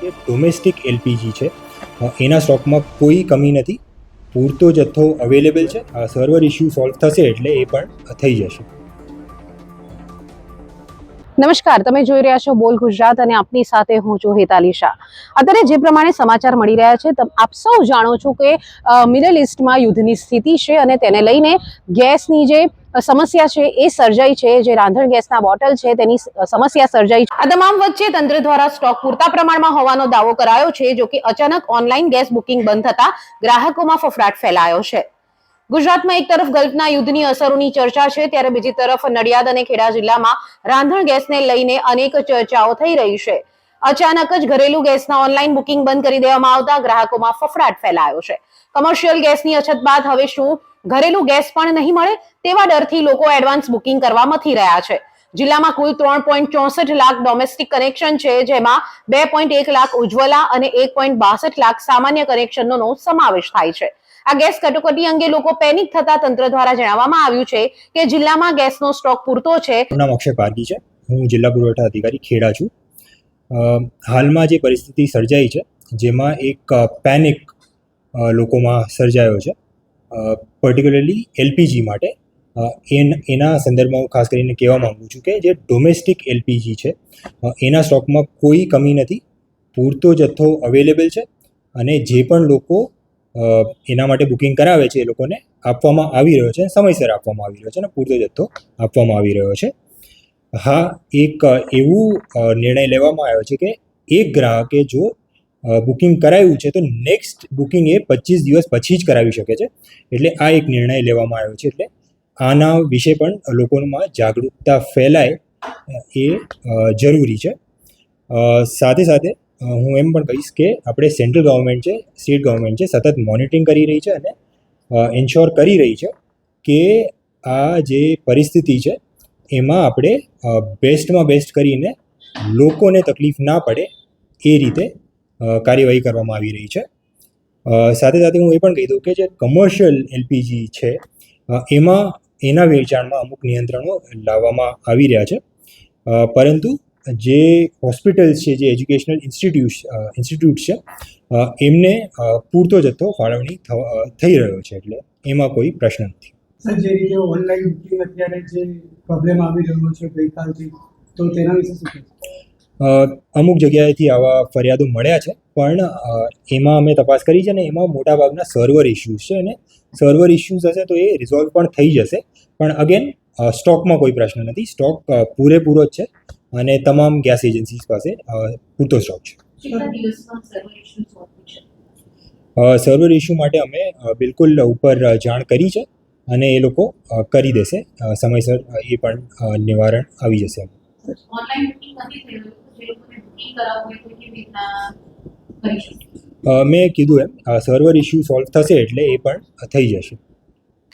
જે domestic LPG છે એના સ્ટોકમાં કોઈ કમી નથી, પૂરતો જથ્થો અવેલેબલ છે. સર્વર ઇસ્યુ સોલ્વ થશે એટલે એ પણ થઈ જશે. નમસ્કાર, તમે જોઈ રહ્યા છો બોલ ગુજરાત અને આપની સાથે હું છું હેતાલી શાહ. અત્યારે જે પ્રમાણે સમાચાર મળી રહ્યા છે આપ સૌ જાણો છો કે મિડલ ઇસ્ટમાં યુદ્ધની સ્થિતિ છે અને તેને લઈને ગેસની જે સમસ્યા છે એ સર્જાઈ છે, જે રાંધણ ગેસના બોટલ છે તેની સમસ્યા સર્જાઈ છે. આ તમામ વચ્ચે તંત્ર દ્વારા સ્ટોક પૂરતા પ્રમાણમાં હોવાનો દાવો કરાયો છે, જો કે અચાનક ઓનલાઈન ગેસ બુકિંગ બંધ થતા ગ્રાહકોમાં ફફડાટ ફેલાયો છે. ગુજરાતમાં એક તરફ ગલ્ફના યુદ્ધની અસરોની ચર્ચા છે, ત્યારે બીજી તરફ નડિયાદ અને ખેડા જિલ્લામાં રાંધણ ગેસને લઈને અનેક ચર્ચાઓ થઈ રહી છે. અચાનક જ ઘરેલું ગેસના ઓનલાઈન બુકિંગ બંધ કરી દેવામાં આવતા ગ્રાહકોમાં ફફડાટ ફેલાયો છે. કમર્શિયલ ગેસની અછત બાદ હવે શું ઘરેલું ગેસ પણ નહીં મળે તેવા ડરથી લોકો એડવાન્સ બુકિંગ કરવા મથી રહ્યા છે. જિલ્લામાં કુલ 3.64 લાખ ડોમેસ્ટિક કનેક્શન છે, જેમાં 2.1 લાખ ઉજ્જવલા અને 1.62 લાખ સામાન્ય કનેક્શનનો સમાવેશ થાય છે. આ ગેસ કટોકટી અંગે લોકો પેનિક થતા તંત્ર દ્વારા જણાવવામાં આવ્યું છે કે જિલ્લામાં ગેસનો સ્ટોક પૂરતો છે. નામ અક્ષય પારગી છે, હું જિલ્લા પુરવઠા અધિકારી ખેડા છું. હાલમાં જે પરિસ્થિતિ સર્જાઈ છે જેમાં એક પેનિક લોકોમાં સર્જાયો છે, પર્ટિક્યુલરલી એલપીજી માટે. એના સંદર્ભમાં હું ખાસ કરીને કહેવા માગું છું કે જે ડોમેસ્ટિક એલપીજી છે એના સ્ટોકમાં કોઈ કમી નથી, પૂરતો જથ્થો અવેલેબલ છે અને જે પણ લોકો એના માટે બુકિંગ કરાવે છે એ લોકોને આપવામાં આવી રહ્યો છે, સમયસર આપવામાં આવી રહ્યો છે અને પૂરતો જથ્થો આપવામાં આવી રહ્યો છે. હા, એક એવું નિર્ણય લેવામાં આવ્યો છે કે એક ગ્રાહકે જો બુકિંગ કરાવ્યું છે તો નેક્સ્ટ બુકિંગ એ 25 દિવસ પછી જ કરાવી શકે છે. એટલે આ એક નિર્ણય લેવામાં આવ્યો છે. એટલે આના વિશે પણ લોકોમાં જાગૃતતા ફેલાય એ જરૂરી છે. સાથે સાથે હું એમ પણ કહીશ કે આપણે સેન્ટ્રલ ગવર્મેન્ટ છે, સ્ટેટ ગવર્મેન્ટ છે, સતત મોનિટરિંગ કરી રહી છે અને એન્શ્યોર કરી રહી છે કે આ જે પરિસ્થિતિ છે એમાં આપણે બેસ્ટમાં બેસ્ટ કરીને લોકોને તકલીફ ના પડે એ રીતે કાર્યવાહી કરવામાં આવી રહી છે. સાથે સાથે હું એ પણ કહી દઉં કે જે કમર્શિયલ એલપીજી છે એના વેચાણમાં અમુક નિયંત્રણો લાવવામાં આવી રહ્યા છે, પરંતુ જે હોસ્પિટલ્સ છે, જે એજ્યુકેશનલ ઇન્સ્ટિટ્યૂટ છે એમને પૂરતો જથ્થો ફાળવણી થઈ રહ્યો છે, એટલે એમાં કોઈ પ્રશ્ન નથી. સર, જે રીતે ઓનલાઈન બુકિંગ અત્યારે જે પ્રોબ્લેમ આવી રહ્યો છે ગઈકાલથી, તો તેના વિશે શું કહેશો? અમુક જગ્યાએથી આવા ફરિયાદો મળ્યા છે, પણ એમાં અમે તપાસ કરી છે ને એમાં મોટાભાગના સર્વર ઇસ્યુઝ છે અને સર્વર ઇસ્યુઝ હશે તો એ રિઝોલ્વ પણ થઈ જશે. પણ અગેન સ્ટોકમાં કોઈ પ્રશ્ન નથી, સ્ટોક પૂરેપૂરો જ છે અને તમામ ગેસ એજન્સીસ પાસે પૂરતો સ્ટોક છે. સર્વર ઇસ્યુ માટે અમે બિલકુલ ઉપર જાણ કરી છે અને એ લોકો કરી દેશે સમયસર, એ પણ નિવારણ આવી જશે. મેં કીધું એમ સર્વર ઇસ્યુ સોલ્વ થશે એટલે એ પણ થઈ જશે.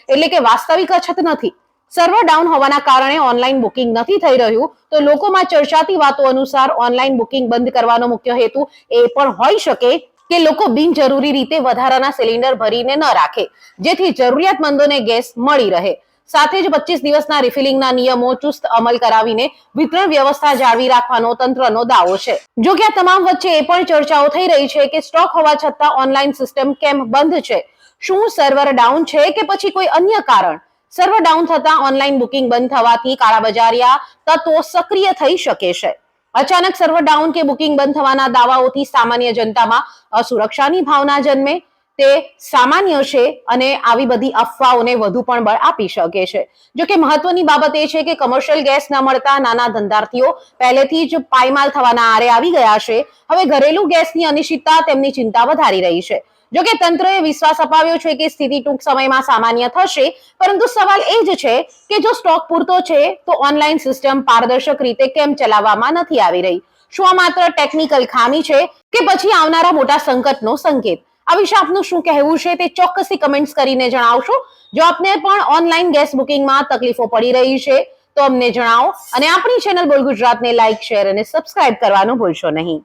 એટલે કે વાસ્તવિક અછત નથી, સર્વર ડાઉન હોવાના કારણે ઓનલાઈન બુકિંગ નથી થઈ રહ્યું. તો લોકોમાં ચર્ચાતી વાતો અનુસાર ઓનલાઈન બુકિંગ બંધ કરવાનો મુખ્ય હેતુ એ પણ હોઈ શકે કે લોકો બિનજરૂરી રીતે વધારાના સિલિન્ડર ભરીને ન રાખે, જેથી જરૂરિયાતમંદોને ગેસ મળી રહે. સાથે જ 25 દિવસના રિફિલિંગના નિયમો ચુસ્ત અમલ કરાવીને વિતરણ વ્યવસ્થા જાળવી રાખવાનો તંત્રનો દાવો છે. જો કે આ તમામ વચ્ચે એ પણ ચર્ચાઓ થઈ રહી છે કે સ્ટોક હોવા છતાં ઓનલાઈન સિસ્ટમ કેમ બંધ છે? શું સર્વર ડાઉન છે કે પછી કોઈ અન્ય કારણ? સર્વર ડાઉન થતા ઓનલાઈન બુકિંગ બંધ થવાથી કાળાબજારિયા તત્વો સક્રિય થઈ શકે છે. અચાનક સર્વર ડાઉન કે બુકિંગ બંધ થવાના દાવાઓથી સામાન્ય જનતામાં અસુરક્ષાની ભાવના જન્મે તે સામાન્ય છે અને આવી બધી અફવાઓને વધુ પણ બળ આપી શકે છે. જો કે મહત્વની બાબત એ છે કે કમર્શિયલ ગેસ ન મળતા નાના ધંધાર્થીઓ પહેલેથી જ પાયમાલ થવાના આરે આવી ગયા છે. હવે ઘરેલું ગેસની અનિશ્ચિતતા તેમની ચિંતા વધારી રહી છે. જો કે તંત્રએ વિશ્વાસ અપાવ્યો છે કે સ્થિતિ ટૂંક સમયમાં સામાન્ય થશે, પરંતુ સવાલ એ જ છે કે જો સ્ટોક પૂરતો છે તો ઓનલાઈન સિસ્ટમ પારદર્શક રીતે કેમ ચલાવવામાં નથી આવી રહી? શું આ માત્ર ટેકનિકલ ખામી છે કે પછી આવનારા મોટા સંકટનો સંકેત? આ વિશે આપનું શું કહેવું છે તે ચોક્કસથી કમેન્ટ્સ કરીને જણાવશો. જો આપને પણ ઓનલાઈન ગેસ બુકિંગમાં તકલીફો પડી રહી છે તો અમને જણાવો અને આપણી ચેનલ બોલ ગુજરાતને લાઈક, શેર અને સબસ્ક્રાઇબ કરવાનું ભૂલશો નહીં.